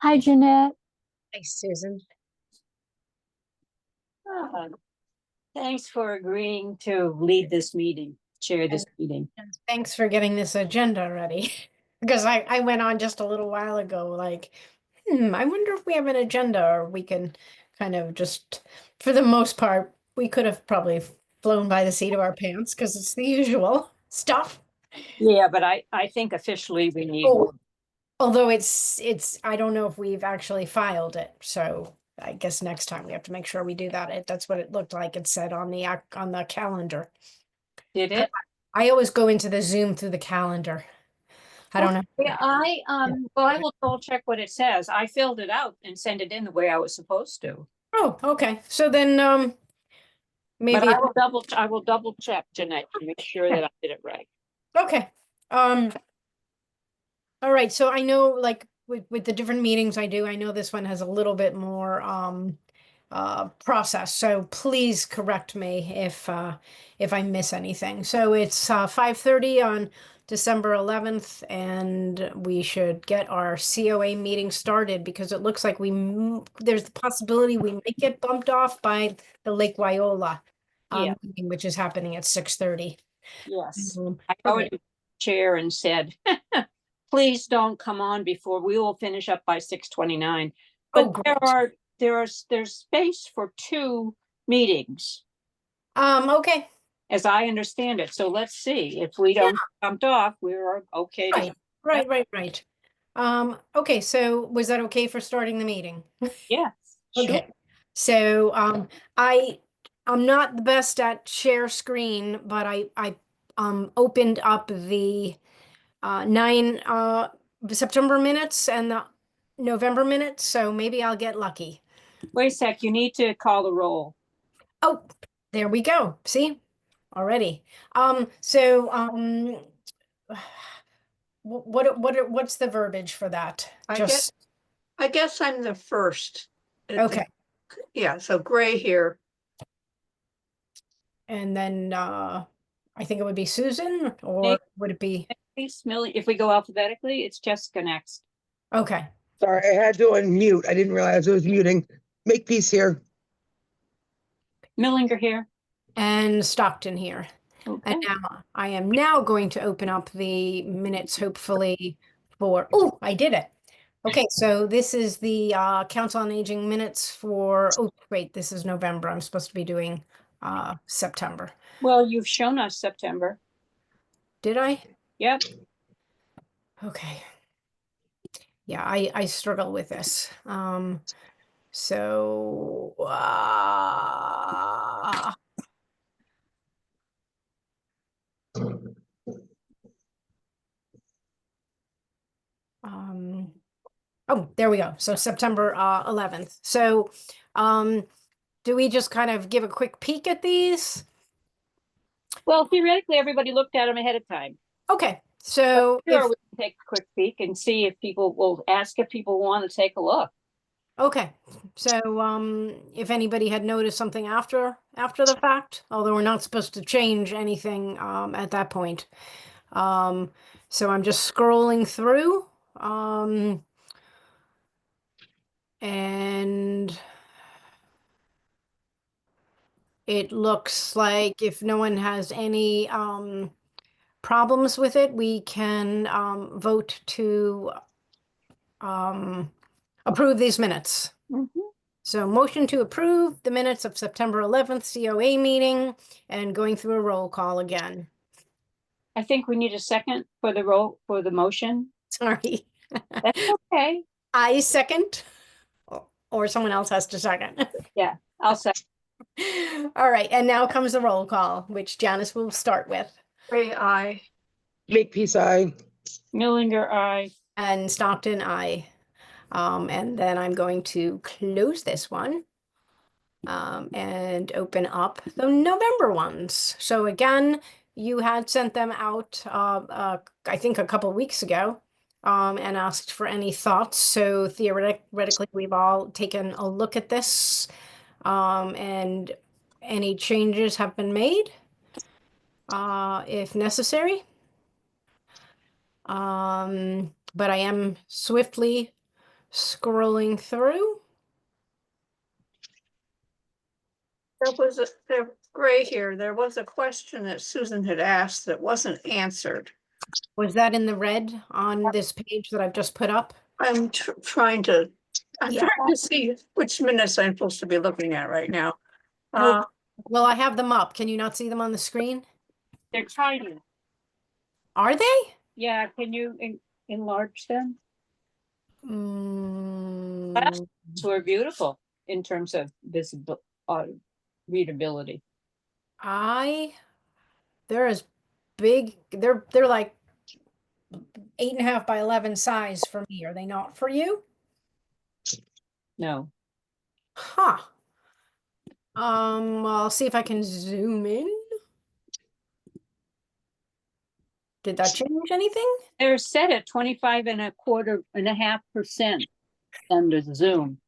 Hi, Jeanette. Hi, Susan. Ah, Thanks for agreeing to lead this meeting, chair this meeting. And thanks for getting this agenda ready. Because I went on just a little while ago, like, I wonder if we have an agenda or we can kind of just, for the most part, we could have probably flown by the seat of our pants because it's the usual stuff. Yeah, but I think officially we need Oh, one. although I don't know if we've actually filed it, so I guess next time we have to make sure we do that. That's what it looked like. It said on the calendar. Did it? I always go into the Zoom through the calendar. I don't know. Yeah, well, I will double check what it says. I filled it out and sent it in the way I was supposed to. Oh, okay. So then But maybe I will double check, Jeanette, to make sure that I did it right. okay. Um all right. So I know like with the different meetings I do, I know this one has a little bit more process. So please correct me if I miss anything. So it's 5:30 on December 11th, and we should get our COA meeting started because it looks like there's the possibility we might get bumped off by the Lake Wyola Yeah, meeting, which is happening at 6:30. yes. Um, I okay. already chair and said, please don't come on before we will finish up by 6:29. Oh, But great. there's space for two meetings, Okay. as I understand it. So let's see. If we don't bumped off, we're okay to. Right. Okay, so was that okay for starting the meeting? Yes, sure. Okay. So, I'm not the best at share screen, but I opened up the 9 September minutes and the November minutes, so maybe I'll get lucky. Wait a sec, you need to call the roll. Oh, there we go. See? Already. So, what's the verbiage for that? I guess I'm the first. Okay. Yeah, so Gray here. And then I think it would be Susan, or would it be? If we go alphabetically, it's Jessica next. Okay. Sorry, I had to unmute. I didn't realize I was muting. Make peace here. Millinger here. And Stockton here. Okay. And now I am now going to open up the minutes, hopefully oh, I did it. Okay, so this is the Council on Aging minutes for, oh, wait, this is November. I'm supposed to be doing September. Well, you've shown us September. Did I? Yep. Okay. Yeah, I struggle with this. So oh, there we go. So September 11th. So do we just kind of give a quick peek at these? Well, theoretically, everybody looked at them ahead of time. Okay, so sure, we can take a quick peek and see if people will ask if people want to take a look. Okay, so if anybody had noticed something after the fact, although we're not supposed to change anything at that point. So I'm just scrolling through and it looks like if no one has any problems with it, we can vote to approve these minutes. So motion to approve the minutes of September 11th COA meeting and going through a roll call again. I think we need a second for the motion. Sorry. That's okay. I second, or someone else has to second. Yeah, I'll second. All right, and now comes the roll call, which Janice will start with. Gray, aye. Make peace, aye. Millinger, aye. And Stockton, aye. And then I'm going to close this one and open up the November ones. So again, you had sent them out, I think a couple weeks ago, and asked for any thoughts. So theoretically, we've all taken a look at this, and any changes have been made. if necessary. But I am swiftly scrolling through. There, Gray here, there was a question that Susan had asked that wasn't answered. Was that in the red on this page that I've just put up? I'm trying to, I'm Yeah. trying to see which minutes I'm supposed to be looking at right now. Oh, well, I have them up. Can you not see them on the screen? They're tiny. Are they? Yeah, can you enlarge them? Mm, So we're beautiful in terms of visible, readability. they're as big, they're like 8.5 by 11 size for me. Are they not for you? No, Huh. I'll see if I can zoom in. Did that change anything? they're set at 25.25.5% under the Zoom.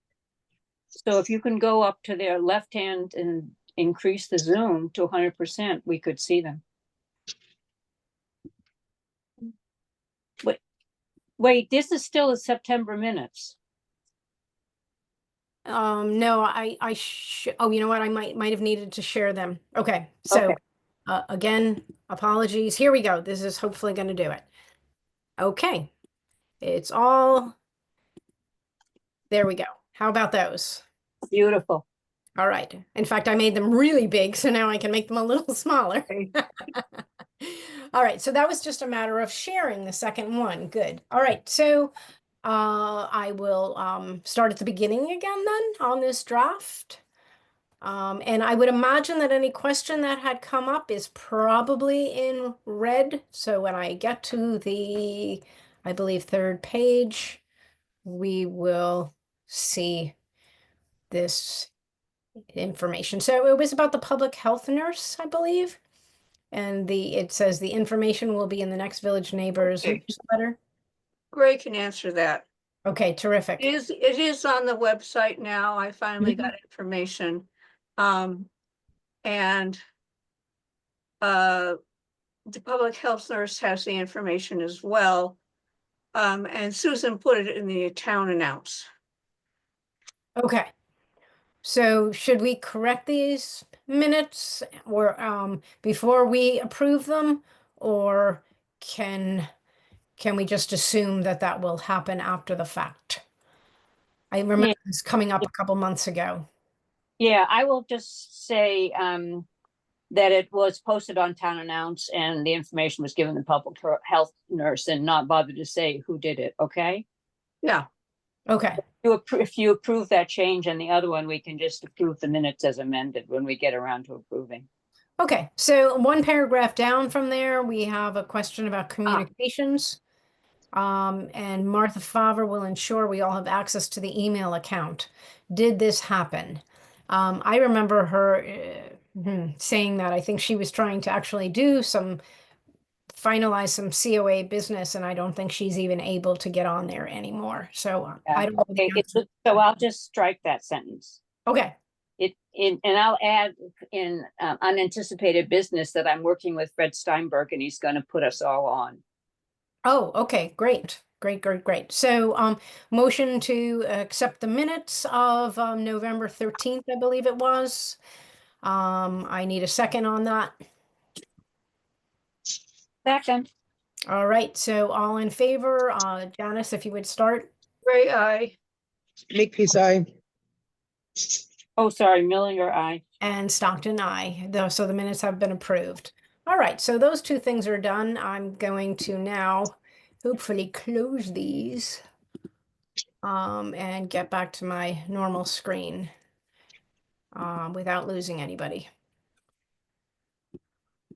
So if you can go up to their left hand and increase the zoom to 100%, we could see them. Wait, this is still the September minutes. No, oh, you know what? I might have needed to share them. Okay, so Okay. again, apologies. Here we go. This is hopefully going to do it. Okay, it's all, there we go. How about those? Beautiful. All right. In fact, I made them really big, so now I can make them a little smaller. All right, so that was just a matter of sharing the second one. Good. All right, so I will start at the beginning again then on this draft. And I would imagine that any question that had come up is probably in red. So when I get to the, I believe, third page, we will see this information. So it was about the public health nurse, I believe. And it says the information will be in the next Village Neighbors Okay. newsletter. Gray can answer that. Okay, terrific. It is on the website now. I finally got information. And the public health nurse has the information as well. And Susan put it in the town announce. Okay. So should we correct these minutes or before we approve them, or can we just assume that that will happen after the fact? I remember this coming up a couple months ago. Yeah, I will just say that it was posted on town announce and the information was given to the public health nurse and not bother to say who did it. Okay. Yeah. Okay. If you approve that change and the other one, we can just approve the minutes as amended when we get around to approving. Okay. So one paragraph down from there, we have a question about communications. And Martha Favre will ensure we all have access to the email account. Did this happen? I remember her saying that I think she was trying to actually finalize some COA business, and I don't think she's even able to get on there anymore. So I don't know. Okay, so I'll just strike that sentence. Okay. And I'll add in unanticipated business that I'm working with Fred Steinberg and he's going to put us all on. Oh, okay, great. Great. So, motion to accept the minutes of November 13th, I believe it was. I need a second on that. Second. All right, so all in favor, Janice, if you would start. Gray, aye. Makepeace, aye. Oh, sorry, Millinger, aye. And Stockton, aye. So the minutes have been approved. All right, so those two things are done. I'm going to now hopefully close these and get back to my normal screen without losing anybody.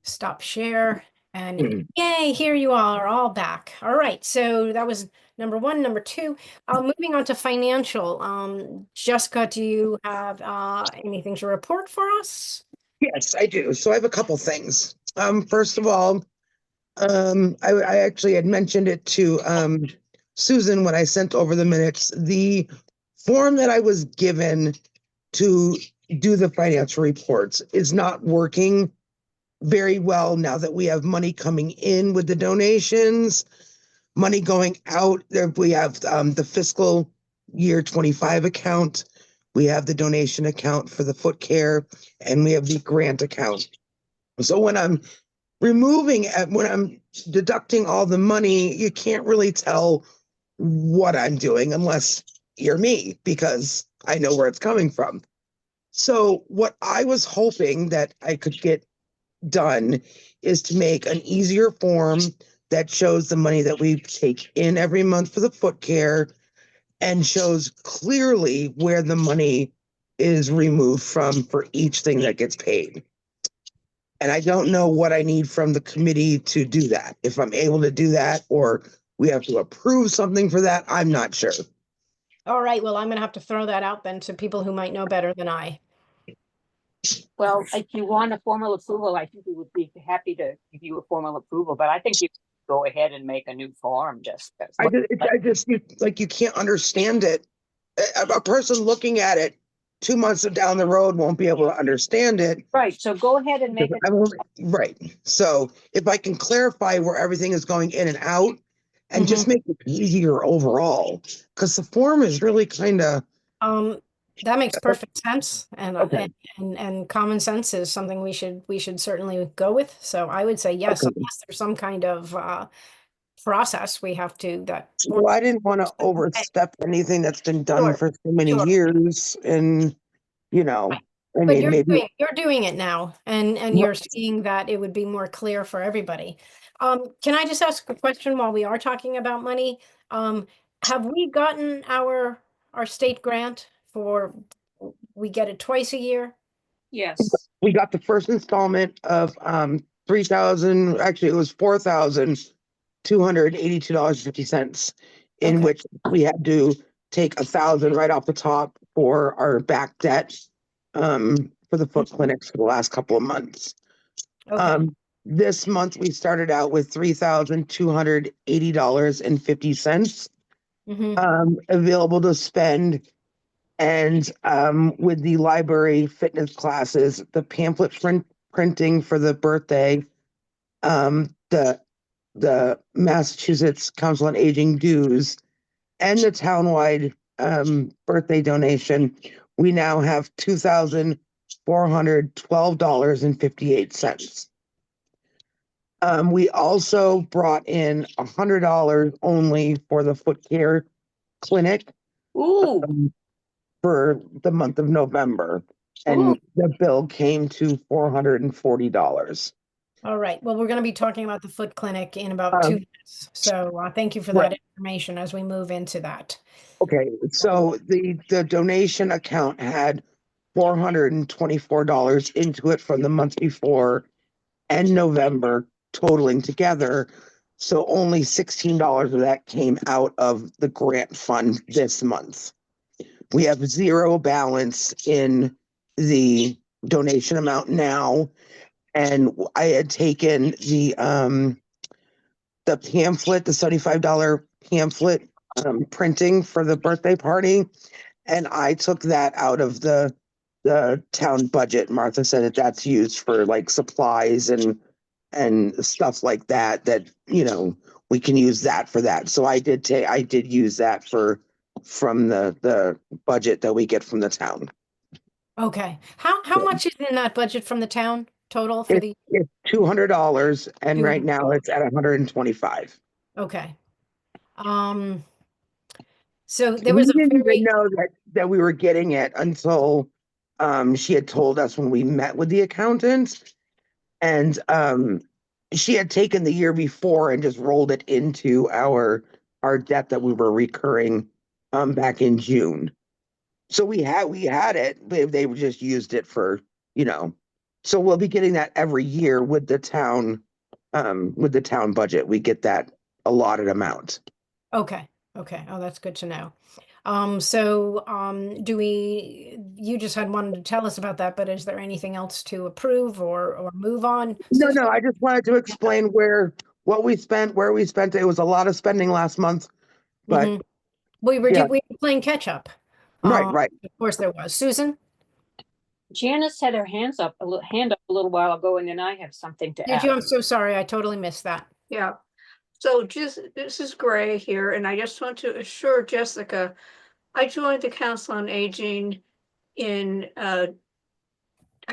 Stop share. And yay, here you are all back. All right, so that was number one. Number two, moving on to financial. Jessica, do you have anything to report for us? Yes, I do. So I have a couple things. First of all, I actually had mentioned it to Susan when I sent over the minutes. The form that I was given to do the financial reports is not working very well now that we have money coming in with the donations, money going out. We have the fiscal year 25 account. We have the donation account for the foot care, and we have the grant account. So when I'm when I'm deducting all the money, you can't really tell what I'm doing unless you're me, because I know where it's coming from. So what I was hoping that I could get done is to make an easier form that shows the money that we take in every month for the foot care and shows clearly where the money is removed from for each thing that gets paid. And I don't know what I need from the committee to do that. If I'm able to do that, or we have to approve something for that, I'm not sure. All right, well, I'm gonna have to throw that out then to people who might know better than I. Well, if you want a formal approval, I think we would be happy to give you a formal approval, but I think you go ahead and make a new form just. You can't understand it. A person looking at it 2 months down the road won't be able to understand it. Right, so go ahead and make it. Right. So if I can clarify where everything is going in and out and just make it easier overall, because the form is really kind of. That makes perfect sense, and Okay. and common sense is something we should certainly go with. So I would say yes, Okay. unless there's some kind of process we have to that. Well, I didn't want to overstep anything that's been done Sure, for so many sure. years, and I But mean, maybe. you're doing it now, and you're seeing that it would be more clear for everybody. Can I just ask a question while we are talking about money? Have we gotten our state grant for, we get it twice a year? Yes, We got the first installment of 3,000, actually it was $4,282.50, in Okay. which we had to take 1,000 right off the top for our back debt for the foot clinics for the last couple of months. Okay. This month we started out with $3,280.50 available to spend. And with the library fitness classes, the pamphlet printing for the birthday, the Massachusetts Council on Aging dues, and the townwide birthday donation, we now have $2,412.58. We also brought in $100 only for the foot care clinic. ooh, For the month of November, and the bill came to $440. All right. Well, we're going to be talking about the foot clinic in about 2 minutes. So thank you for that information as we move into that. Okay, so the donation account had $424 into it from the month before and November totaling together. So only $16 of that came out of the grant fund this month. We have zero balance in the donation amount now. And I had taken the pamphlet, the $75 pamphlet printing for the birthday party, and I took that out of the town budget. Martha said that that's used for like supplies and stuff like that, we can use that for that. So I did use that from the budget that we get from the town. Okay. How much is in that budget from the town total for the? It's $200, and right now it's at 125. Okay. So there We was a didn't very, even know that we were getting it until she had told us when we met with the accountant, and she had taken the year before and just rolled it into our debt that we were recurring back in June. So we had it, but they just used it for, so we'll be getting that every year with the town budget. We get that allotted amount. okay. Okay. Oh, that's good to know. You just had wanted to tell us about that, but is there anything else to approve or move on? No, I just wanted to explain where we spent it. It was a lot of spending last month, but we were yeah. we were playing catch up. Right. Of course there was. Susan? Janice had her hand up a little while ago, and then I have something to Did you? add. I'm so sorry. I totally missed that. Yeah. So this is Gray here, and I just want to assure Jessica, I joined the Council on Aging in, I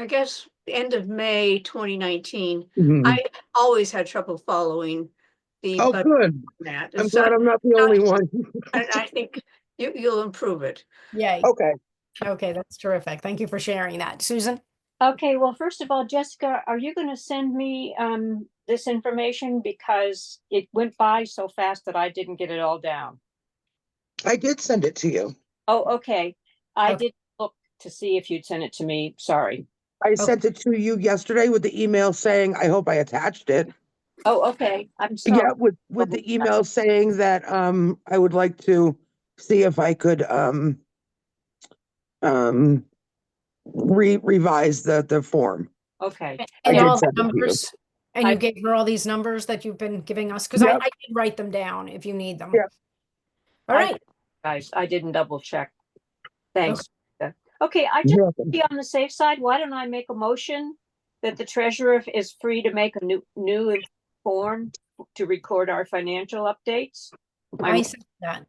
guess, the end of May 2019. Mhm. I always had trouble following the Oh, budget good. format, I'm and so glad I'm not the only one. I think you'll improve it. Yay. Okay. Okay, that's terrific. Thank you for sharing that. Susan? Okay, well, first of all, Jessica, are you gonna send me this information? Because it went by so fast that I didn't get it all down. I did send it to you. Oh, okay. I Okay. did look to see if you'd sent it to me. Sorry. I sent it to you yesterday with the email saying, I hope I attached it. Oh, okay. I'm sorry. Yeah, with the email saying that I would like to see if I could um revise the form. Okay. And I did all the send it to you. numbers, and you I- gave her all these numbers that you've been giving us, because I Yep. did write them down if you need them. Yeah. All I- right. Guys, I didn't double check. Thanks. Okay. Okay, I You're just welcome. be on the safe side. Why don't I make a motion that the treasurer is free to make a new form to record our financial updates? I I'm second that.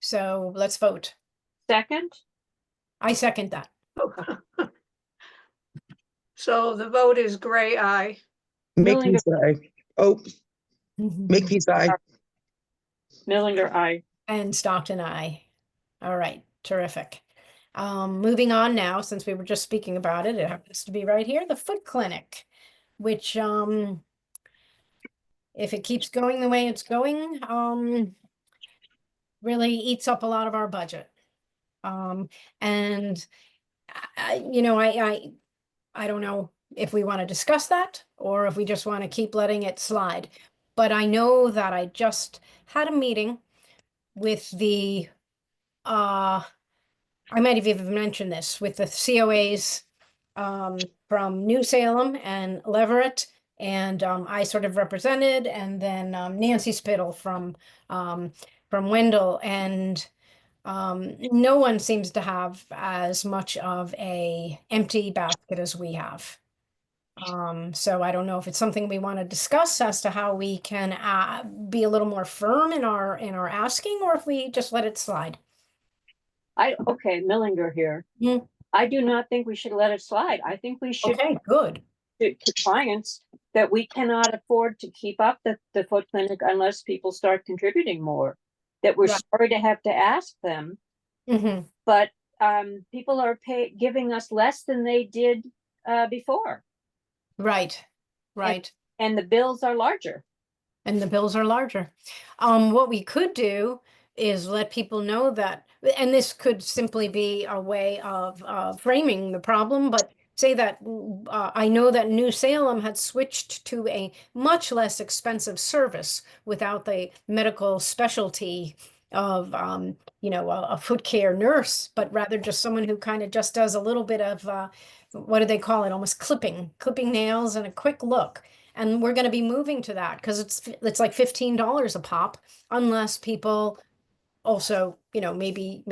So let's vote. second. I second that. So the vote is Gray, aye. Make Millinger, peace eye. Oh, make peace eye. Millinger, I. And Stockton, I. All right, terrific. Moving on now, since we were just speaking about it, it happens to be right here, the foot clinic, which if it keeps going the way it's going, really eats up a lot of our budget. And I don't know if we want to discuss that or if we just want to keep letting it slide. But I know that I just had a meeting with the I might have even mentioned this with the COAs from New Salem and Leverett, and I sort of represented, and then Nancy Spittle from Wendell, and no one seems to have as much of a empty basket as we have. So I don't know if it's something we want to discuss as to how we can be a little more firm in our asking, or if we just let it slide. Okay, Millinger here. Mm. I do not think we should let it slide. I think we should Okay, good. to clients that we cannot afford to keep up the foot clinic unless people start contributing more. That we're Right. sorry to have to ask them, Mhm. but people are giving us less than they did before, Right, right. and the bills are larger. And the bills are larger. What we could do is let people know that, and this could simply be a way of framing the problem, but say that I know that New Salem had switched to a much less expensive service without the medical specialty of a foot care nurse, but rather just someone who kind of just does a little bit of what do they call it, almost clipping nails and a quick look. And we're going to be moving to that because it's like $15 a pop, unless people also, maybe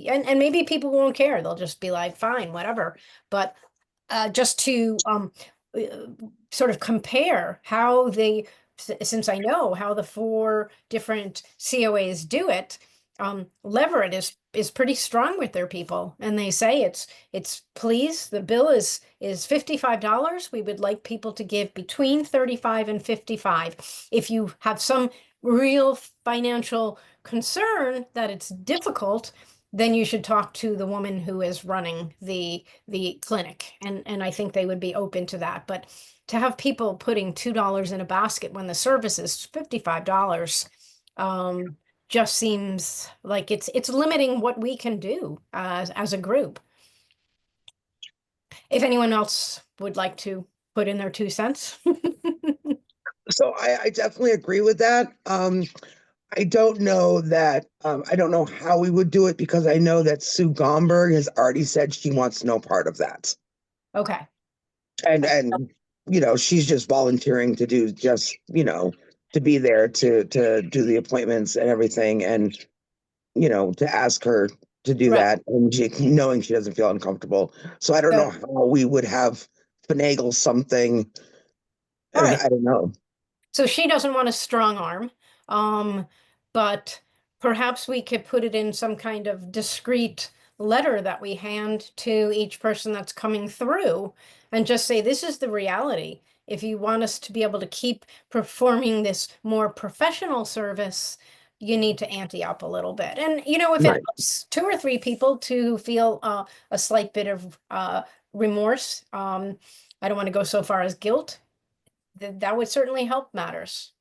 and maybe people won't care. They'll just be like, fine, whatever. But just to uh, sort of compare how since I know how the 4 different COAs do it, Leverett is pretty strong with their people, and they say it's please, the bill is $55. We would like people to give between 35 and 55. If you have some real financial concern that it's difficult, then you should talk to the woman who is running the clinic, and I think they would be open to that. But to have people putting $2 in a basket when the service is $55 just seems like it's limiting what we can do as a group. If anyone else would like to put in their 2 cents. So I definitely agree with that. I don't know that I don't know how we would do it because I know that Sue Gomberg has already said she wants no part of that. Okay. And she's just volunteering to do just, to be there to do the appointments and everything, and to ask her to do Right. that, and knowing she doesn't feel uncomfortable. So I don't know So- how we would have finagle something. All right. I don't know. So she doesn't want a strong arm, but perhaps we could put it in some kind of discreet letter that we hand to each person that's coming through and just say, this is the reality. If you want us to be able to keep performing this more professional service, you need to ante up a little bit. And, you know, if it Right. helps 2 or 3 people to feel a slight bit of remorse, I don't want to go so far as guilt, that would certainly help matters.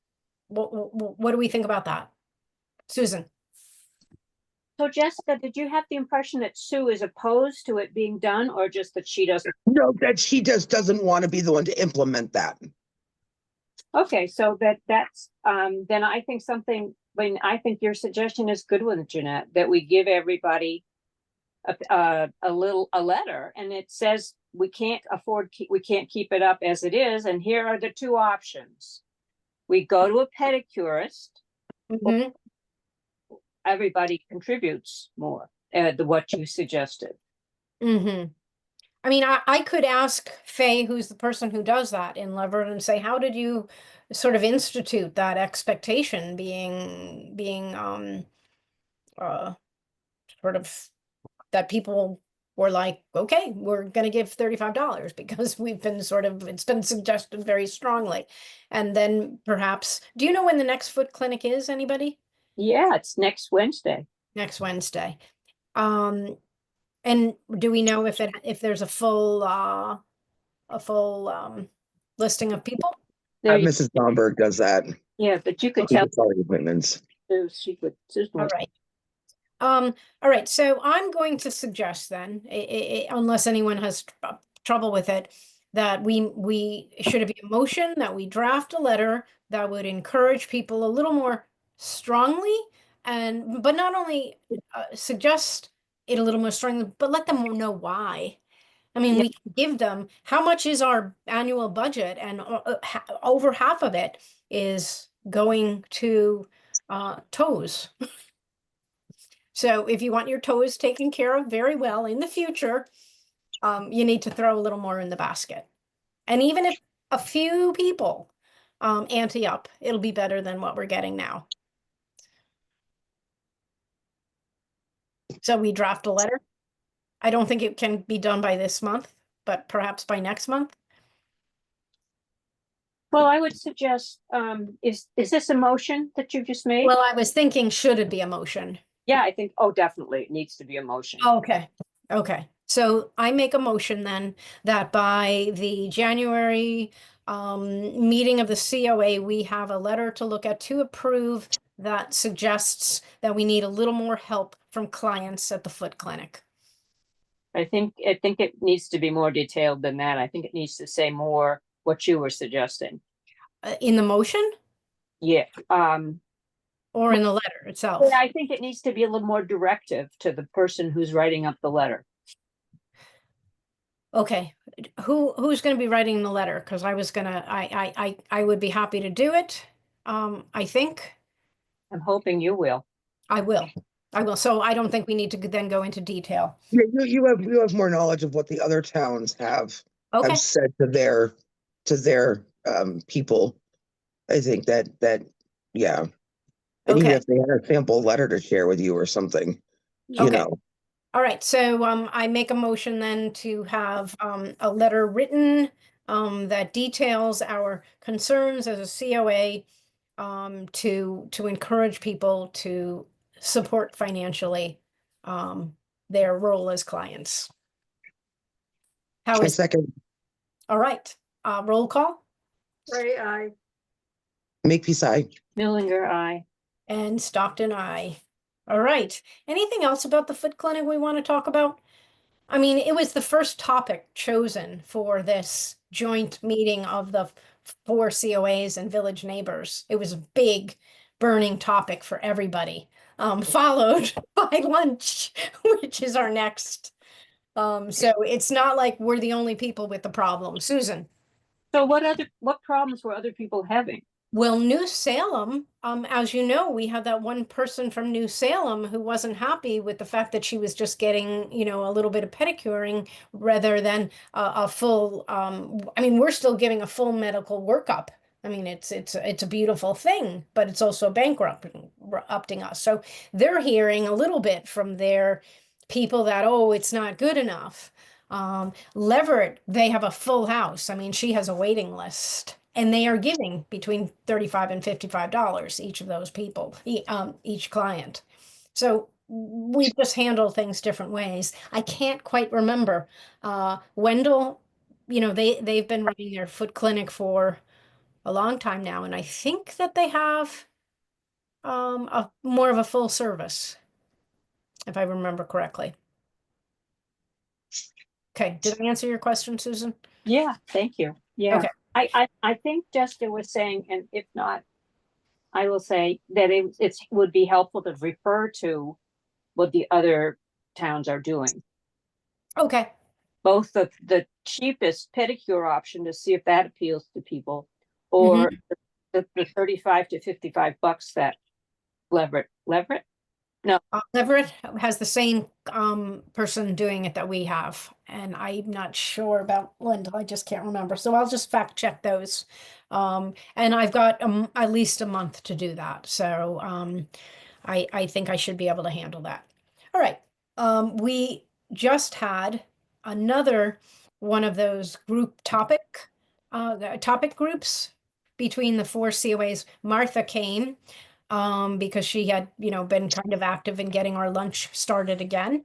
What do we think about that? Susan? So Jessica, did you have the impression that Sue is opposed to it being done, or just that she doesn't? No, that she just doesn't want to be the one to implement that. Okay, so that's, then I think I think your suggestion is good one, Jeanette, that we give everybody a letter, and it says we can't keep it up as it is, and here are the 2 options. We go to a pedicurist, Mhm. everybody contributes more, what you suggested. Mm-hmm. I mean, I could ask Faye, who's the person who does that in Leverett, and say, how did you sort of institute that expectation being sort of that people were like, okay, we're gonna give $35 because it's been suggested very strongly. And then perhaps, do you know when the next foot clinic is, anybody? Yeah, it's next Wednesday. Next Wednesday. And do we know if there's a full listing of people? Mrs. Domberg does that. Yeah, but you could She tell gets all the appointments. Susan All would- right. All right, so I'm going to suggest then, unless anyone has trouble with it, that should it be a motion that we draft a letter that would encourage people a little more strongly, but not only suggest it a little more strongly, but let them know why. I mean, Yeah. we can give them how much is our annual budget, and over half of it is going to toes. So if you want your toes taken care of very well in the future, you need to throw a little more in the basket. And even if a few people ante up, it'll be better than what we're getting now. So we draft a letter. I don't think it can be done by this month, but perhaps by next month. Well, I would suggest, is this a motion that you just made? Well, I was thinking, should it be a motion? Yeah, I think, definitely, it needs to be a motion. Okay, okay. So I make a motion then that by the January meeting of the COA, we have a letter to look at to approve that suggests that we need a little more help from clients at the foot clinic. I think it needs to be more detailed than that. I think it needs to say more what you were suggesting. In the motion Yeah, or in the letter itself? yeah, I think it needs to be a little more directive to the person who's writing up the letter. Okay, who's going to be writing the letter? Because I would be happy to do it. I think I'm hoping you will. I will. So I don't think we need to then go into detail. Yeah, you have more knowledge of what the other towns have Okay. said to their people. I think that yeah. And even Okay. if they had a sample letter to share with you or something, you Okay. know. All right, so I make a motion then to have a letter written that details our concerns as a COA to encourage people to support financially their role as clients. How A is, second, all right, roll call Ray, I. Makepeace, aye. Millinger, aye. and Stockton, aye. All right, anything else about the foot clinic we want to talk about? I mean, it was the first topic chosen for this joint meeting of the 4 COAs and village neighbors. It was a big burning topic for everybody, followed by lunch, which is our next. So it's not like we're the only people with the problem. Susan? So what problems were other people having? Well, New Salem, as you know, we had that one person from New Salem who wasn't happy with the fact that she was just getting, a little bit of pedicuring rather than a full, I mean, we're still giving a full medical workup. I mean, it's a beautiful thing, but it's also bankrupting us. So they're hearing a little bit from their people that, oh, it's not good enough. Leverett, they have a full house. I mean, she has a waiting list, and they are giving between $35 and $55 each of those people, each client. So we just handle things different ways. I can't quite remember. Wendell, they've been running their foot clinic for a long time now, and I think that they have a more of a full service, if I remember correctly. Okay, did I answer your question, Susan? Yeah, thank you. Yeah. Okay. I think Jessica was saying, and if not, I will say that it would be helpful to refer to what the other towns are doing. Okay. Both the cheapest pedicure option to see if that appeals to people, or the 35 to $55 that Leverett. Everett has the same person doing it that we have, and I'm not sure about Linda. I just can't remember. So I'll just fact check those. And I've got at least a month to do that. So I think I should be able to handle that. All right. We just had another one of those topic groups between the four COAs. Martha came because she had, been kind of active in getting our lunch started again.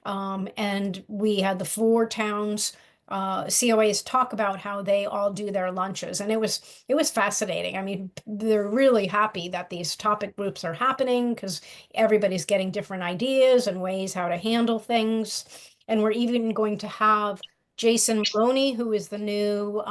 And we had the four towns COAs talk about how they all do their lunches, and it was fascinating. I mean, they're really happy that these topic groups are happening because everybody's getting different ideas and ways how to handle things. And we're even going to have Jason Maloney, who is the new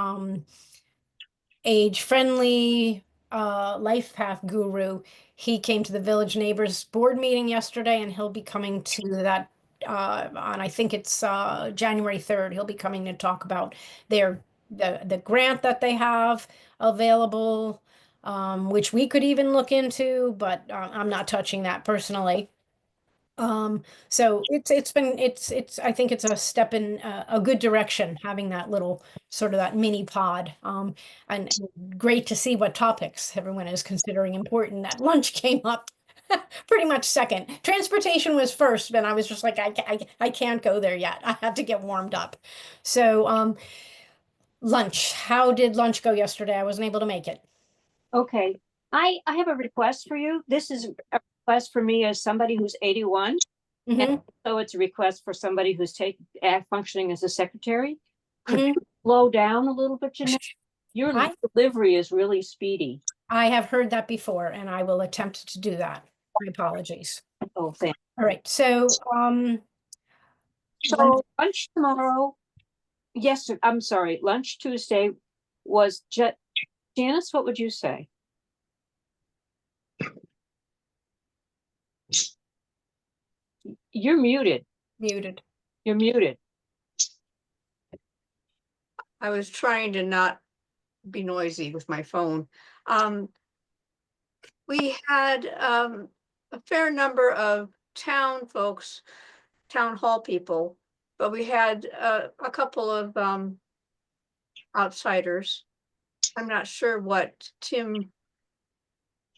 age-friendly life path guru. He came to the Village Neighbors board meeting yesterday, and he'll be coming to that on, I think it's January 3rd. He'll be coming to talk about the grant that they have available, which we could even look into, but I'm not touching that personally. So it's I think it's a step in a good direction, having that little sort of that mini pod. And great to see what topics everyone is considering important. That lunch came up pretty much second. Transportation was first, but I was just like, I can't go there yet. I have to get warmed up. So lunch, how did lunch go yesterday? I wasn't able to make it. Okay. I have a request for you. This is a request for me as somebody who's 81. Mhm. So it's a request for somebody who's functioning as a secretary. Could Mhm. you slow down a little bit, Jeanette? Your I- delivery is really speedy. I have heard that before, and I will attempt to do that. My apologies. Oh, thanks. All right, so So lunch tomorrow. Yes, I'm sorry. Lunch Tuesday was just Janice. What would you say? You're muted. muted. You're muted. I was trying to not be noisy with my phone. We had a fair number of town folks, town hall people, but we had a couple of outsiders. I'm not sure what Tim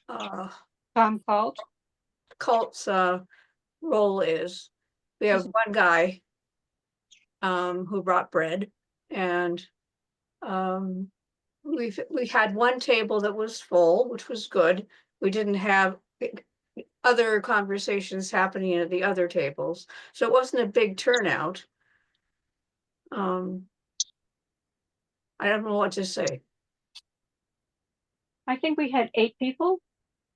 Tom called. Cult's role is. We have one guy who brought bread, and we had one table that was full, which was good. We didn't have other conversations happening at the other tables, so it wasn't a big turnout. I don't know what to say. I think we had 8 people.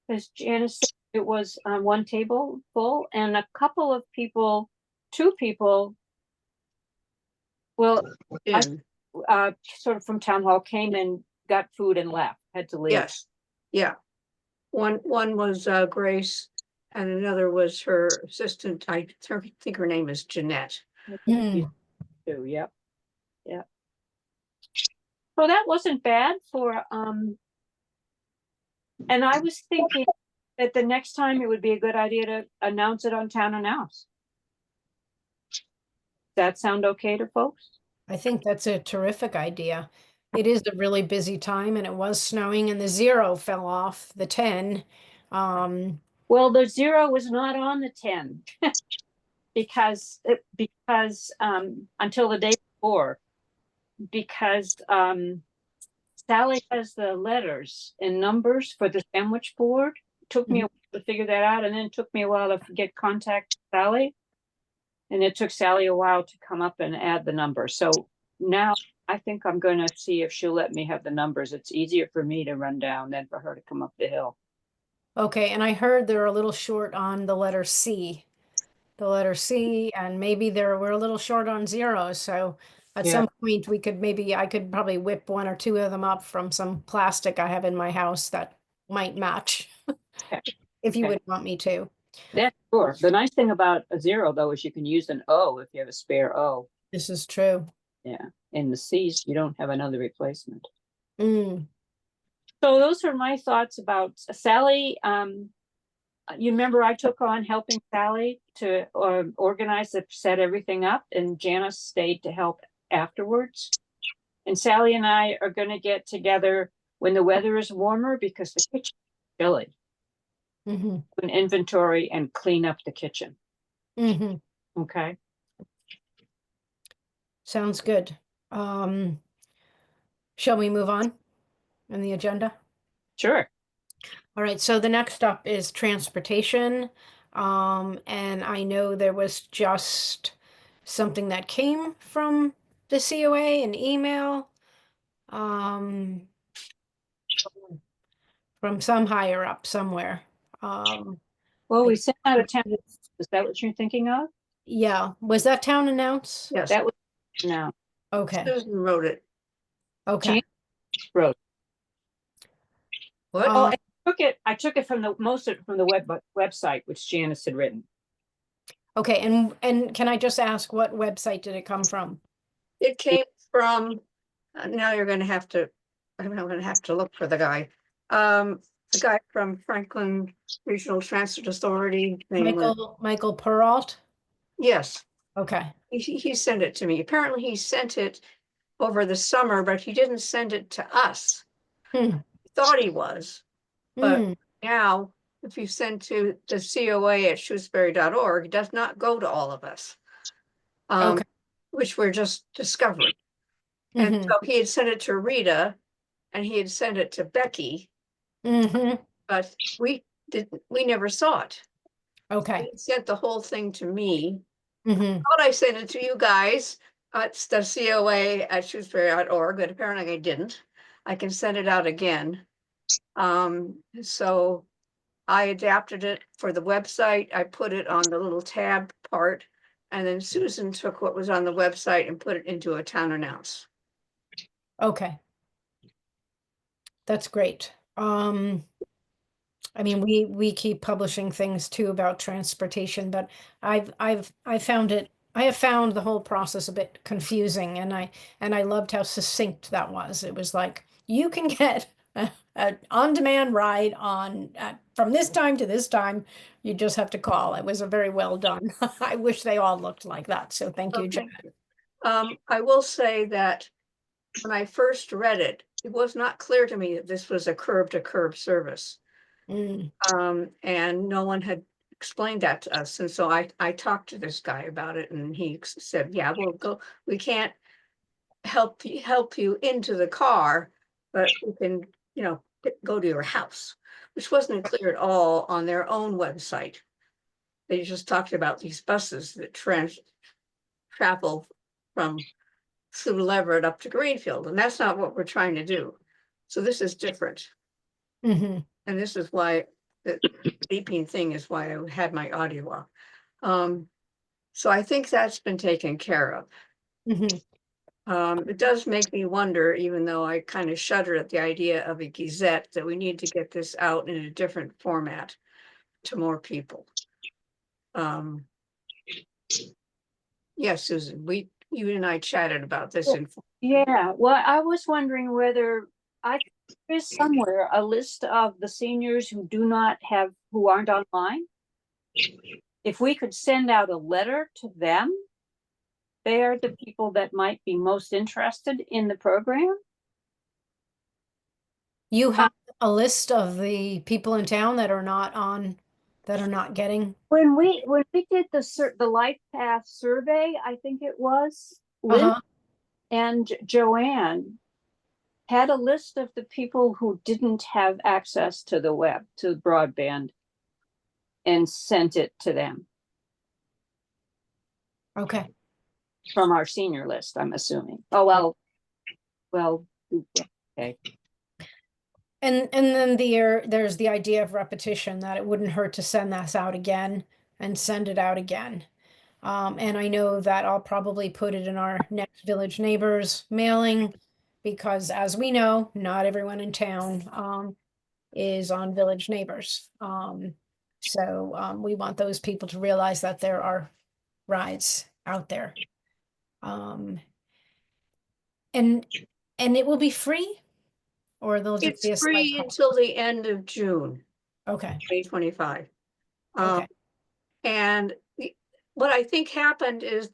As Janice said, it was one table full, and a couple of people, 2 people. Well, sort of from town hall came and got food and left, had to leave. Yes, yeah. One was Grace, and another was her assistant. I think her name is Jeanette. Mm. Too, yep. Yep. Well, that wasn't bad for And I was thinking that the next time it would be a good idea to announce it on Town Announce. That sound okay to folks? I think that's a terrific idea. It is a really busy time and it was snowing and the 0 fell off the 10. Well, the 0 was not on the 10 because until the day before, because Sally has the letters and numbers for the sandwich board. It took me a while to figure that out, and then it took me a while to get contact Sally. And it took Sally a while to come up and add the numbers. So now I think I'm going to see if she'll let me have the numbers. It's easier for me to run down than for her to come up the hill. Okay, and I heard they're a little short on the letter C. The letter C, and maybe we're a little short on 0. So at Yeah. some point I could probably whip 1 or 2 of them up from some plastic I have in my house that might match. Okay. If you Okay. would want me to. Yeah, sure. The nice thing about a 0 though is you can use an O if you have a spare O. This is true. Yeah. In the C's, you don't have another replacement. Mm. So those are my thoughts about Sally. You remember I took on helping Sally to organize it, set everything up, and Janice stayed to help afterwards. And Sally and I are going to get together when the weather is warmer because the kitchen is chilly. Mm-hmm. An inventory and clean up the kitchen. Mm-hmm. Okay. Sounds good. Shall we move on in the agenda? Sure. All right, so the next up is transportation. And I know there was just something that came from the COA, an email, from some higher up somewhere. Well, we sent out a town. Is that what you're thinking of? Yeah, was that town announce? Yes, That was no. Okay, Susan wrote it. okay. Jan wrote. What? Oh, I took it from most of it from the website, which Janice had written. Okay, and can I just ask what website did it come from? It came from, now I'm going to have to look for the guy. The guy from Franklin Regional Transit Authority. name was- Michael Peralt? Yes, Okay. he sent it to me. Apparently he sent it over the summer, but he didn't send it to us. Hmm. He thought he was, but Hmm. now if you send to the COA at Shutesbury.org, it does not go to all of us. Okay. Which we're just discovering. And Mhm. so he had sent it to Rita and he had sent it to Becky, Mhm. but we never saw it. Okay. He sent the whole thing to me. Mhm. Thought I sent it to you guys. It's the COA at Shutesbury.org, but apparently I didn't. I can send it out again. So I adapted it for the website. I put it on the little tab part, and then Susan took what was on the website and put it into a town announce. Okay. That's great. I mean, we keep publishing things too about transportation, but I have found the whole process a bit confusing, and I loved how succinct that was. It was like you can get an on-demand ride from this time to this time. You just have to call. It was a very well done. I wish they all looked like that. So thank you, Jen. I will say that when I first read it, it was not clear to me that this was a curb to curb service. Mm. And no one had explained that to us. And so I talked to this guy about it and he said, yeah, we can't help you into the car, but we can, go to your house, which wasn't clear at all on their own website. They just talked about these buses that travel from through Leverett up to Greenfield, and that's not what we're trying to do. So this is different. Mhm. And this is why the beeping thing is why I had my audio off. So I think that's been taken care of. Mhm. It does make me wonder, even though I kind of shudder at the idea of a Gazette, that we need to get this out in a different format to more people. Yes, Susan, you and I chatted about this. Yeah, well, I was wondering whether I There's somewhere a list of the seniors who aren't online. If we could send out a letter to them, they are the people that might be most interested in the program. You have a list of the people in town that are not getting. When we did the Life Path survey, I think it was, Lynn Uh-huh. and Joanne had a list of the people who didn't have access to the web, to broadband, and sent it to them Okay. from our senior list, I'm assuming. Oh, well, okay. And then there's the idea of repetition, that it wouldn't hurt to send this out again and send it out again. And I know that I'll probably put it in our next Village Neighbors mailing, because as we know, not everyone in town is on Village Neighbors. So we want those people to realize that there are rides out there. And it will be free, or there'll just be a It's slight free cost? until the end of June, Okay, 2025. okay. And what I think happened is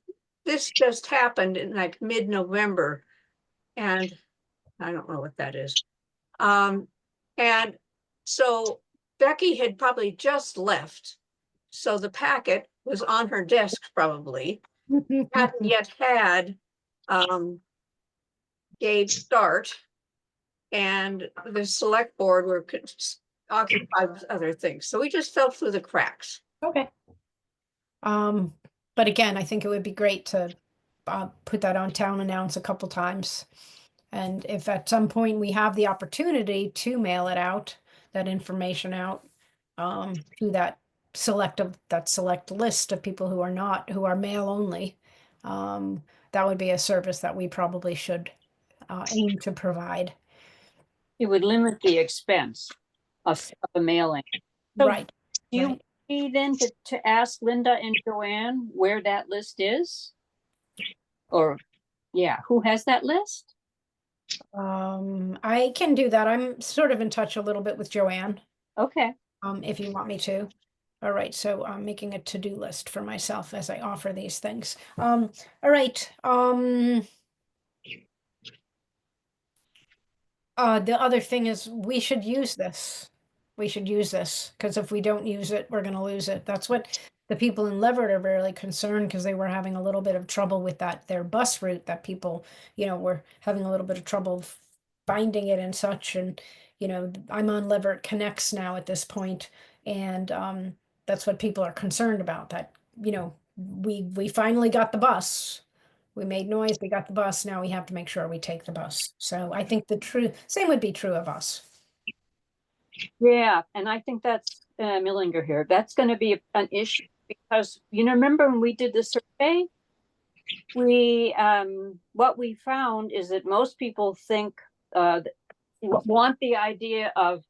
this just happened in like mid-November. And I don't know what that is. And so Becky had probably just left. So the packet was on her desk probably, hadn't yet had Gabe start. And the select board were occupied with other things. So we just fell through the cracks. Okay. But again, I think it would be great to put that on town announce a couple times. And if at some point we have the opportunity to mail it out, that information out, to that select list of people who are mail only, that would be a service that we probably should aim to provide. It would limit the expense of a mailing. So Right. do you right. need then to ask Linda and Joanne where that list is? Or, yeah, who has that list? I can do that. I'm sort of in touch a little bit with Joanne, Okay. if you want me to. All right, so I'm making a to-do list for myself as I offer these things. All right. The other thing is we should use this. We should use this, because if we don't use it, we're gonna lose it. That's what the people in Leverett are really concerned, because they were having a little bit of trouble with their bus route, that people, were having a little bit of trouble finding it and such. And, I'm on Leverett Connects now at this point, and that's what people are concerned about, that, we finally got the bus. We made noise, we got the bus, now we have to make sure we take the bus. So I think same would be true of us. Yeah, and I think that's Millinger here. That's going to be an issue because remember when we did the survey, what we found is that most people want the idea of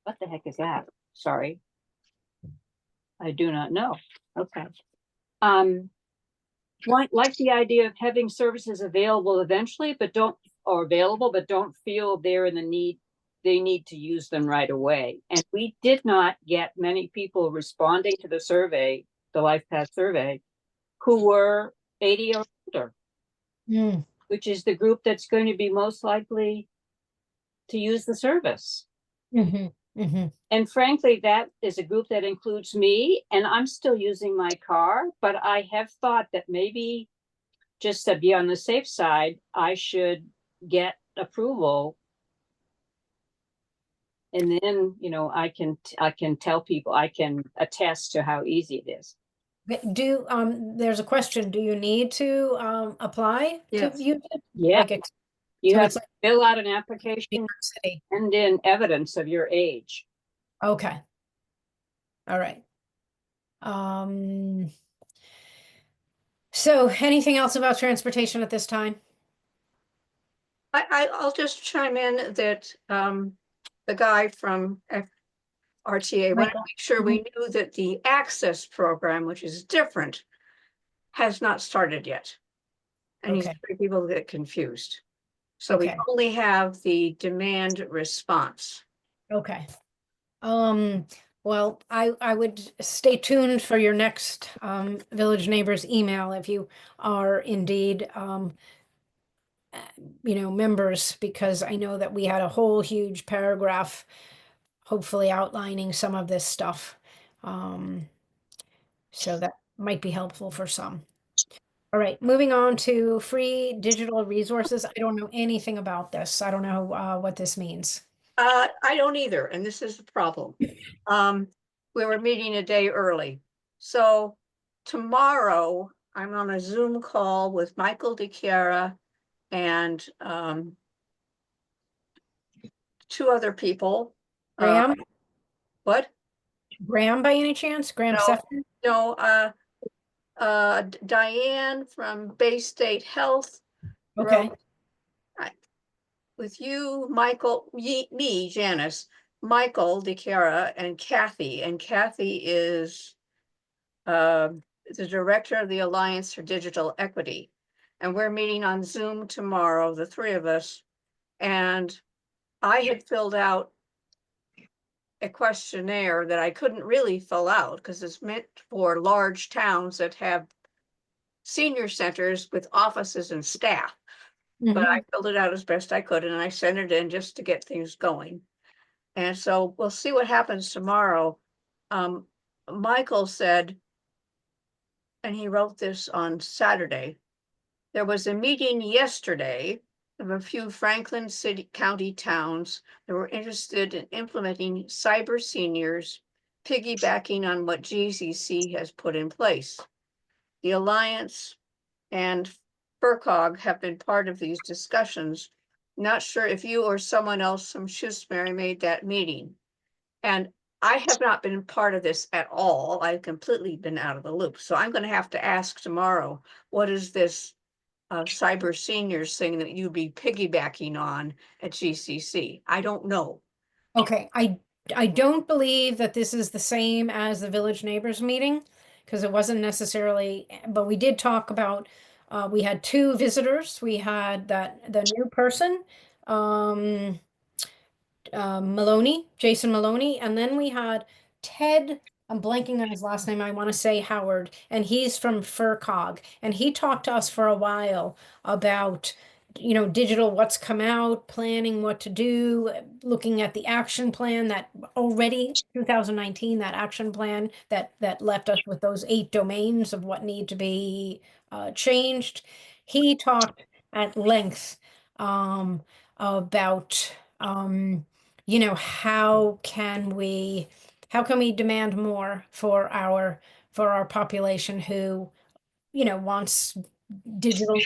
what the heck is that? Sorry, I do not know. Okay, like the idea of having services available eventually, but don't feel they're in the need. They need to use them right away. And we did not get many people responding to the survey, the Life Path survey, who were 80 or older, which is the group that's going to be most likely to use the service. And frankly, that is a group that includes me, and I'm still using my car, but I have thought that maybe just to be on the safe side, I should get approval. And then, I can tell people, I can attest to how easy it is. There's a question, do you need to apply Yes. to use it? Yeah. You so have it's to fill out an application New York City. and in evidence of your age. Okay. All right. So anything else about transportation at this time? I'll just chime in that the guy from RTA wanted to make sure we knew that the access program, which is different, has not started yet. And Okay. people get confused. So we Okay. only have the demand response. Okay. Well, I would stay tuned for your next Village Neighbors email if you are indeed members, because I know that we had a whole huge paragraph hopefully outlining some of this stuff. So that might be helpful for some. All right, moving on to free digital resources. I don't know anything about this. I don't know what this means. I don't either, and this is the problem. We were meeting a day early. So tomorrow I'm on a Zoom call with Michael DeChiara and two other people. Graham? What? Graham by any chance? Graham No. Sefton? No, Diane from Bay State Health. Okay. wrote, with you, Michael, me, Janice, Michael DeChiara, and Kathy is the director of the Alliance for Digital Equity. And we're meeting on Zoom tomorrow, the three of us. And I had filled out a questionnaire that I couldn't really fill out because it's meant for large towns that have senior centers with offices and staff. But I filled it out as best I could and I sent it in just to get things going. And so we'll see what happens tomorrow. Michael said, and he wrote this on Saturday, there was a meeting yesterday of a few Franklin County towns that were interested in implementing cyber seniors, piggybacking on what GCC has put in place. The Alliance and FERCog have been part of these discussions. Not sure if you or someone else from Shutesbury made that meeting. And I have not been part of this at all. I've completely been out of the loop. So I'm going to have to ask tomorrow, what is this cyber seniors thing that you'd be piggybacking on at GCC? I don't know. Okay, I don't believe that this is the same as the Village Neighbors meeting, because it wasn't necessarily, but we did talk about, we had two visitors. We had the new person, Jason Maloney, and then we had Ted, I'm blanking on his last name, I want to say Howard, and he's from FERCog, and he talked to us for a while about digital, what's come out, planning what to do, looking at the action plan that already 2019, that action plan that left us with those 8 domains of what need to be changed. He talked at length about how can we demand more for our population who wants digital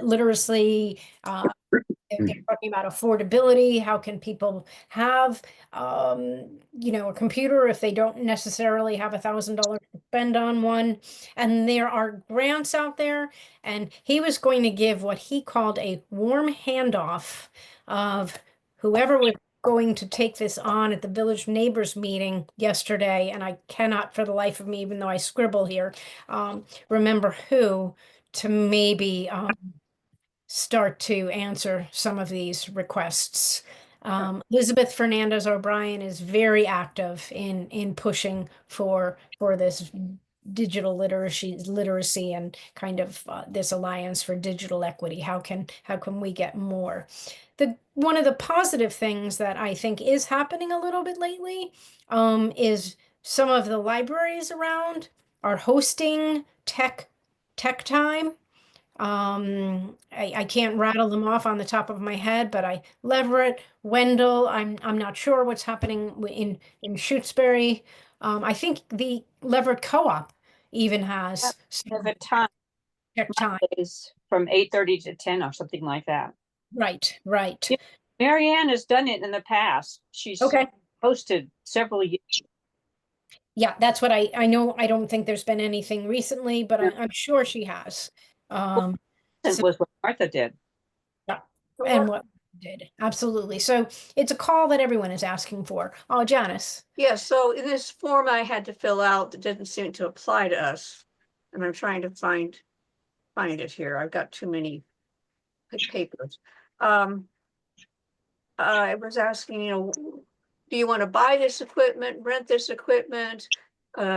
literacy. They're talking about affordability. How can people have a computer if they don't necessarily have $1,000 to spend on one? And there are grants out there, and he was going to give what he called a warm handoff of whoever was going to take this on at the Village Neighbors meeting yesterday, and I cannot for the life of me, even though I scribble here, remember who, to maybe start to answer some of these requests. Elizabeth Fernandez O'Brien is very active in pushing for this digital literacy and kind of this alliance for digital equity. How can we get more? One of the positive things that I think is happening a little bit lately is some of the libraries around are hosting tech time. I can't rattle them off on the top of my head, but Leverett, Wendell, I'm not sure what's happening in Shutesbury. I think the Leverett Co-op even has Have a time tech time. is from 8:30 to 10 or something like that. Right. Yeah. Marianne has done it in the past. She's Okay. hosted several years. Yeah, that's what I know. I don't think there's been anything recently, but I'm sure she has. That So- was what Martha did. Yeah, and what we did. Absolutely. So it's a call that everyone is asking for. Oh, Janice. Yeah, so in this form I had to fill out that didn't seem to apply to us. And I'm trying to find it here. I've got too many papers. I was asking, do you want to buy this equipment, rent this equipment,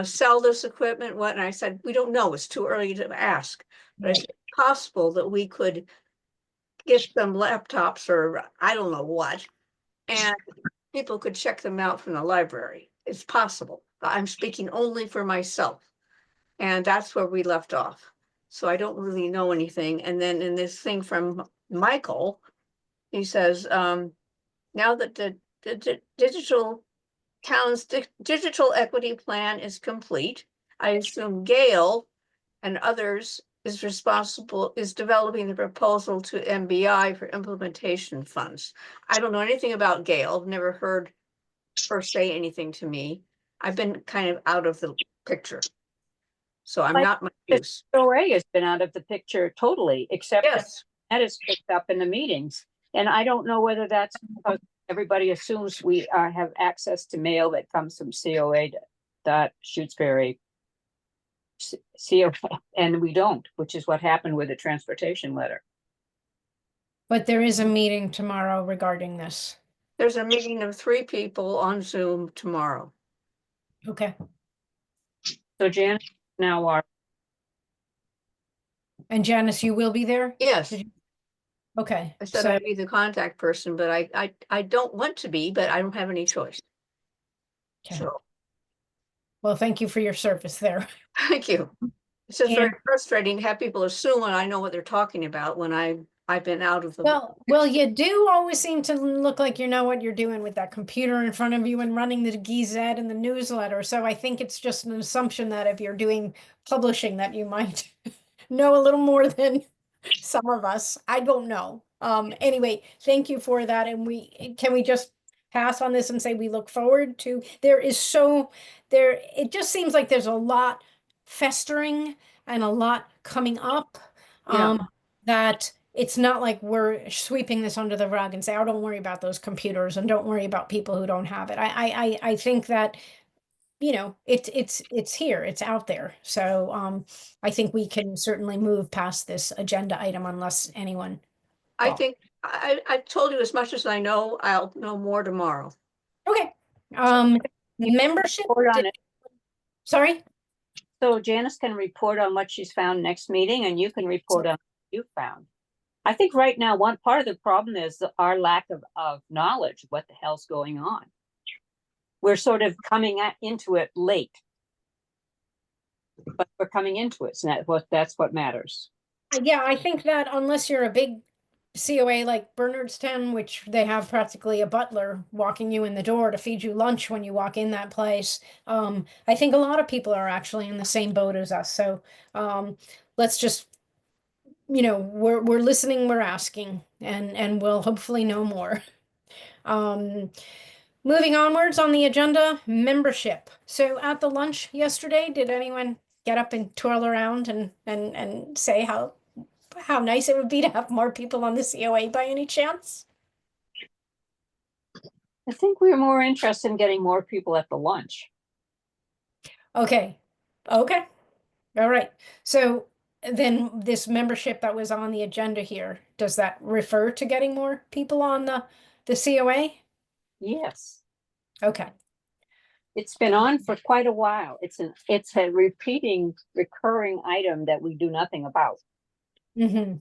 sell this equipment, what? And I said, we don't know. It's too early to ask. But it's possible that we could get some laptops or I don't know what, and people could check them out from the library. It's possible. I'm speaking only for myself. And that's where we left off. So I don't really know anything. And then in this thing from Michael, he says, now that the digital town's digital equity plan is complete, I assume Gail and others is developing the proposal to MBI for implementation funds. I don't know anything about Gail, never heard her say anything to me. I've been kind of out of the picture. So I'm Like not much the use. COA has been out of the picture totally, except Yes, that is picked up in the meetings. And I don't know whether that's because everybody assumes we have access to mail that comes from COA.Shutesbury. COA, and we don't, which is what happened with the transportation letter. But there is a meeting tomorrow regarding this. there's a meeting of 3 people on Zoom tomorrow. Okay. So Janet, now our And Janice, you will be there? Yes, Did Okay. I said So, I'd be the contact person, but I don't want to be, but I don't have any choice. okay. So, Well, thank you for your service there. thank you. It's just very And- frustrating to have people assume I know what they're talking about when I've been out of the. Well, you do always seem to look like you know what you're doing with that computer in front of you and running the Gazette and the newsletter. So I think it's just an assumption that if you're doing publishing that you might know a little more than some of us. I don't know. Anyway, thank you for that. And can we just pass on this and say we look forward to, it just seems like there's a lot festering and a lot coming up. Yeah. That it's not like we're sweeping this under the rug and say, oh, don't worry about those computers and don't worry about people who don't have it. I think that, it's here, it's out there. So I think we can certainly move past this agenda item unless anyone. I think I told you as much as I know. I'll know more tomorrow. Okay. Membership. report on it. Sorry. So Janice can report on what she's found next meeting, and you can report on what you found. I think right now, one part of the problem is our lack of knowledge of what the hell's going on. We're sort of coming into it late, but we're coming into it. So that's what matters. Yeah, I think that unless you're a big COA like Bernardstown, which they have practically a butler walking you in the door to feed you lunch when you walk in that place. I think a lot of people are actually in the same boat as us. So let's just, we're listening, we're asking, and we'll hopefully know more. Moving onwards on the agenda, membership. So at the lunch yesterday, did anyone get up and twirl around and say how nice it would be to have more people on the COA by any chance? I think we're more interested in getting more people at the lunch. Okay. All right. So then this membership that was on the agenda here, does that refer to getting more people on the COA? Yes, Okay. it's been on for quite a while. It's a recurring item that we do nothing about. Mm-hmm.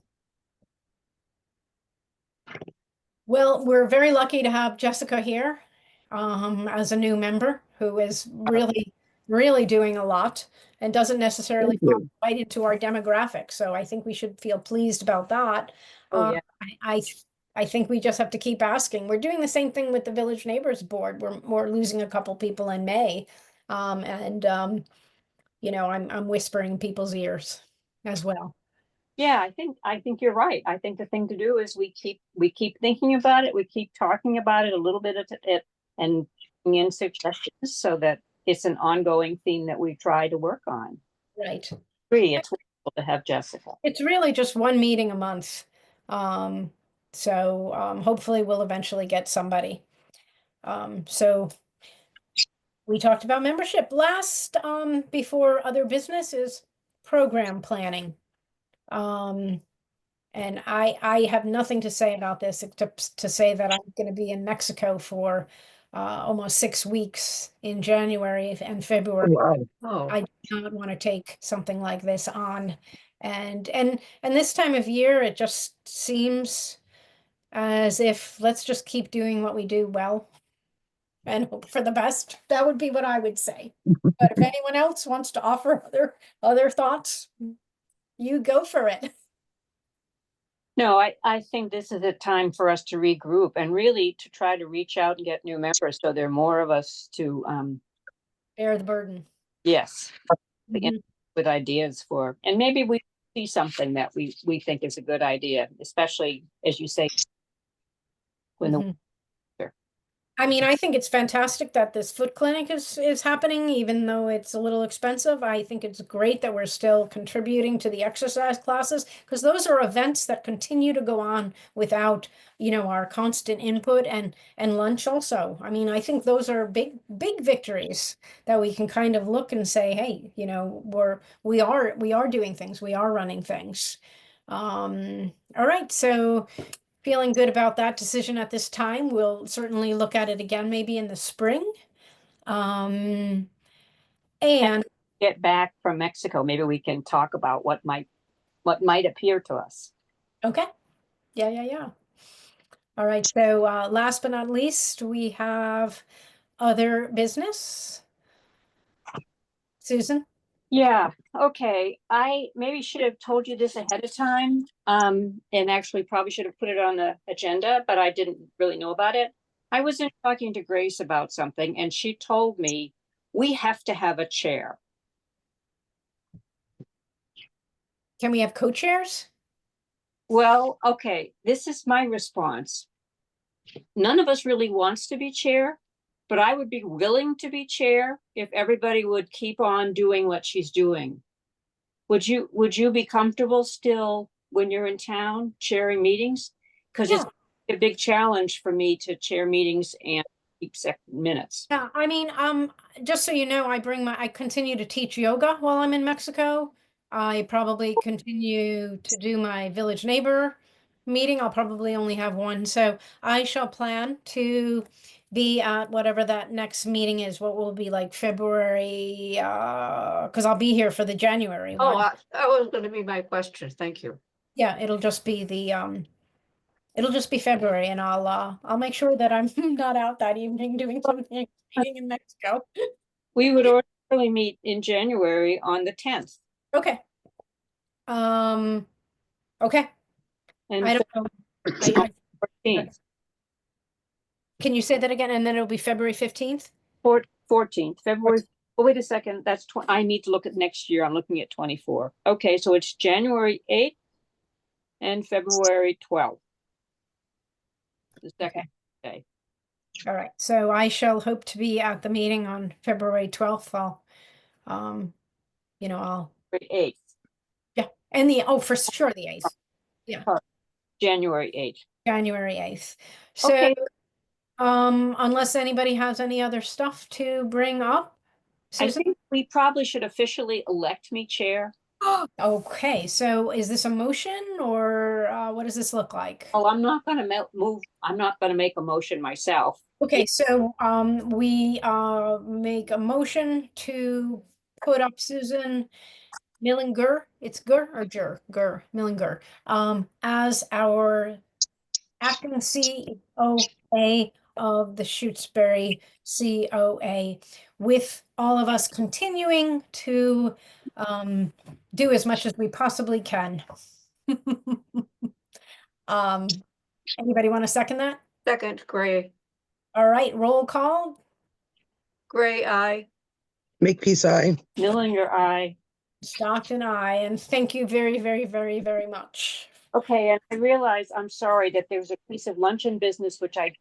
Well, we're very lucky to have Jessica here as a new member who is really, really doing a lot and doesn't necessarily fall right into our demographic. So I think we should feel pleased about that. Oh, yeah. I think we just have to keep asking. We're doing the same thing with the Village Neighbors Board. We're losing a couple people in May. I'm whispering in people's ears as well. Yeah, I think you're right. I think the thing to do is we keep thinking about it. We keep talking about it a little bit at it and bringing in suggestions so that it's an ongoing theme that we try to work on. Right. It's wonderful to have Jessica. It's really just one meeting a month. Hopefully we'll eventually get somebody. So we talked about membership last, before other business is program planning. And I have nothing to say about this except to say that I'm going to be in Mexico for almost 6 weeks in January and February. Wow. Oh, I do not want to take something like this on. And this time of year, it just seems as if let's just keep doing what we do well and hope for the best. That would be what I would say. But if anyone else wants to offer other thoughts, you go for it. No, I think this is a time for us to regroup and really to try to reach out and get new members. So there are more of us to, Bear the burden. yes, Mhm. with ideas for, and maybe we see something that we think is a good idea, especially as you say, when the Mhm. I mean, I think it's fantastic that this foot clinic is happening, even though it's a little expensive. I think it's great that we're still contributing to the exercise classes because those are events that continue to go on without, our constant input and lunch also. I mean, I think those are big victories that we can kind of look and say, hey, we are doing things, we are running things. All right, so feeling good about that decision at this time. We'll certainly look at it again, maybe in the spring. And get back from Mexico, maybe we can talk about what might appear to us. okay. Yeah. All right. So last but not least, we have other business. Susan? Yeah, okay. I maybe should have told you this ahead of time, and actually probably should have put it on the agenda, but I didn't really know about it. I was in talking to Grace about something, and she told me we have to have a chair. Can we have co-chairs? Well, okay, this is my response. None of us really wants to be chair, but I would be willing to be chair if everybody would keep on doing what she's doing. Would you be comfortable still when you're in town chairing meetings? Because Yeah. it's a big challenge for me to chair meetings and keep minutes. Yeah, I mean, just so you know, I continue to teach yoga while I'm in Mexico. I probably continue to do my village neighbor meeting. I'll probably only have one. So I shall plan to be at whatever that next meeting is, what will be like February, because I'll be here for the January oh, one. that was going to be my question. Thank you. Yeah, it'll just be February and I'll make sure that I'm not out that evening doing something meeting in Mexico. We would ordinarily meet in January on the 10th. Okay. Okay. And I don't know. I, 14th. can you say that again? And then it'll be February 15th? 14th, February. Oh, wait a second. That's I need to look at next year. I'm looking at 24. Okay, so it's January 8th and February 12th. The second day. All right. So I shall hope to be at the meeting on February 12th. I'll, I'll, 8th. yeah. And for sure the 8th. Yeah. January 8th. January 8th. So, Okay. unless anybody has any other stuff to bring up. I Susan? think we probably should officially elect me chair. Okay, so is this a motion or what does this look like? Oh, I'm not going to move. I'm not going to make a motion myself. Okay, so we make a motion to put up Susan Millinger, it's Gur or Jur, Gur, Millinger, as our acting COA of the Shutesbury COA, with all of us continuing to do as much as we possibly can. Anybody want to second that? Second, Gray. All right, roll call. Gray, aye. Makepeace, aye. Millinger, aye. Stockton, aye, and thank you very, very, very, very much. Okay, and I realize I'm sorry that there's a piece of luncheon business which I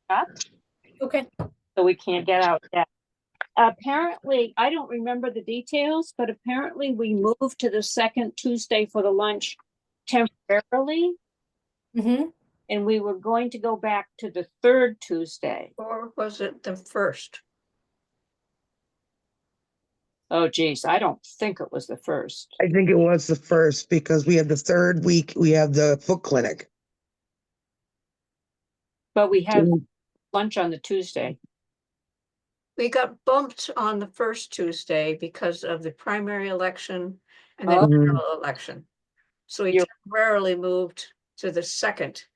got, Okay. so we can't get out yet. Apparently, I don't remember the details, but apparently we moved to the second Tuesday for the lunch temporarily, Mm-hmm. and we were going to go back to the third Tuesday. Or was it the first? Oh geez, I don't think it was the first. I think it was the first because we have the third week, we have the foot clinic. But we have lunch on the Tuesday. We got bumped on the first Tuesday because of the primary election and then Oh. general election. So we You're- temporarily moved to the second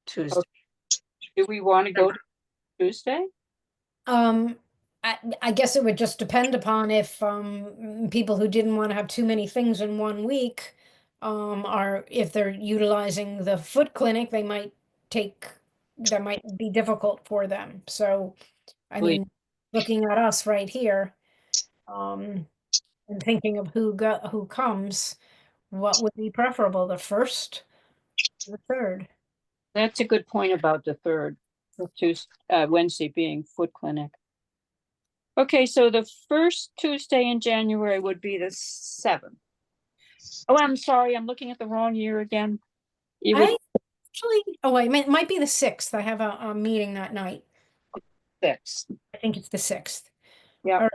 Tuesday. Do we want to go to Tuesday? I guess it would just depend upon if people who didn't want to have too many things in one week are if they're utilizing the foot clinic, they might take that might be difficult for them. So I Wait. mean, looking at us right here, and thinking of who comes, what would be preferable, the first, or the third? That's a good point about the third, the Tuesday, Wednesday being foot clinic. Okay, so the first Tuesday in January would be the 7th. Oh, I'm sorry, I'm looking at the wrong year again. It would Actually, oh wait, it might be the 6th. I have a meeting that night. be 6th. I think it's the 6th. Yeah. All right.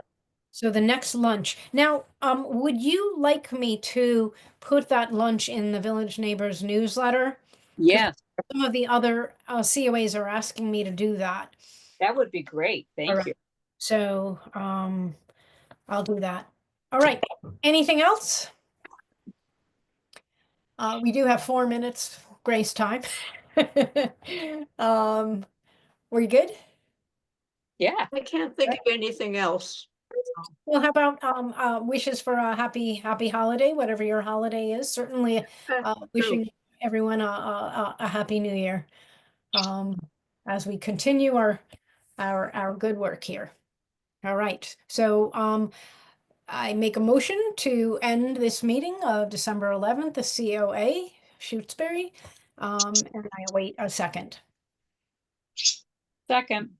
So the next lunch. Now, would you like me to put that lunch in the Village Neighbors newsletter? Yes, Some of the other COAs are asking me to do that. that would be great. All Thank right. you. So, I'll do that. All right. Anything else? We do have 4 minutes grace time. We're good? Yeah. I can't think of anything else. Well, how about wishes for a happy holiday, whatever your holiday is. Certainly, wishing everyone a happy new year as we continue our good work here. All right. So I make a motion to end this meeting of December 11th, the COA, Shutesbury, and I await a second. Second,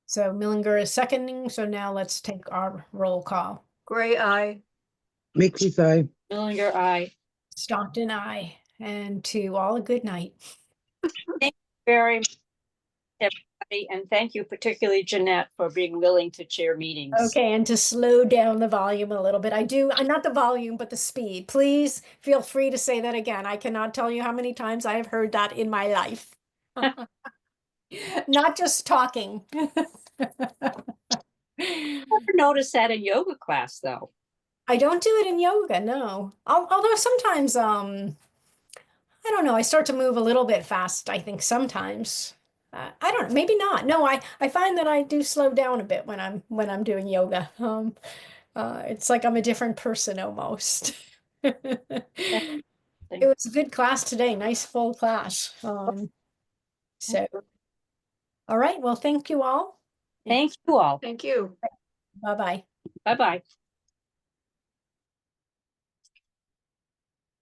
So Millinger is seconding. So now let's take our roll call. Gray eye. Makepeace, aye. Millinger, aye. Stockton, aye. And to all a good night. Very much, everybody, and thank you particularly Jeanette for being willing to chair meetings. Okay, and to slow down the volume a little bit. Not the volume, but the speed. Please feel free to say that again. I cannot tell you how many times I have heard that in my life. Not just talking. Never noticed that in yoga class though. I don't do it in yoga, no. Although sometimes, I don't know, I start to move a little bit fast, I think sometimes. I don't know, maybe not. No, I find that I do slow down a bit when I'm doing yoga. It's like I'm a different person almost. It was a good class today, nice full class. So, all right, well, thank you all. Thank you all. Thank you. Bye-bye. Bye-bye.